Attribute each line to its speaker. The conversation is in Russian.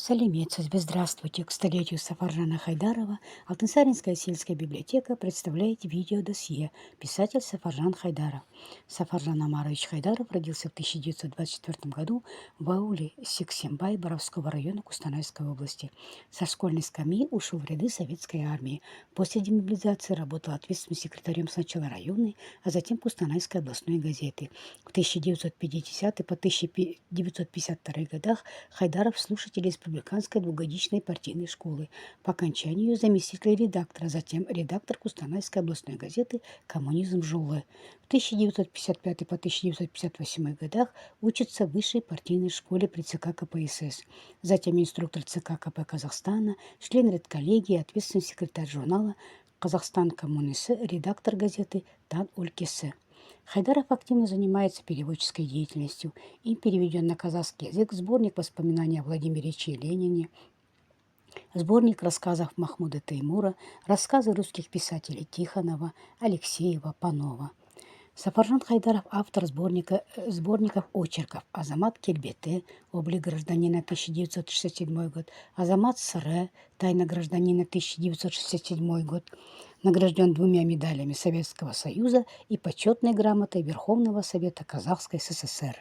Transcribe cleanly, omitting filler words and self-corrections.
Speaker 1: Салимец, здравствуйте! К столетию Сафаржана Хайдарова Алтынсаринская сельская библиотека представляет видеодосье «Писатель Сафаржан Хайдаров». Сафаржан Омарович Хайдаров родился в 1924 году в ауле Сиксембай Боровского района Кустанайской области. Со школьной скамьи ушел в ряды советской армии. После демобилизации работал ответственным секретарем сначала районной, а затем Кустанайской областной газеты. В 1950 по 1952 годах Хайдаров слушатель республиканской двухгодичной партийной школы. По окончанию заместитель редактора, затем редактор Кустанайской областной газеты «Коммунизм Жолы». В 1955 по 1958 годах учится в высшей партийной школе при ЦК КПСС. Затем инструктор ЦК КП Казахстана, член редколлегии, ответственный секретарь журнала «Казахстан Коммунисты», редактор газеты «Тан Өлкесі». Хайдаров активно занимается переводческой деятельностью. Им переведен на казахский язык сборник воспоминаний о Владимире Ильиче Ленине, сборник рассказов Махмуда Теймура, рассказы русских писателей Тихонова, Алексеева, Панова. Сафаржан Хайдаров – автор сборников очерков «Азамат Кельбете. Облик гражданина. 1967 год», «Азамат Сырэ. Тайна гражданина. 1967 год». Награжден 2 медалями Советского Союза и почетной грамотой Верховного Совета Казахской ССР.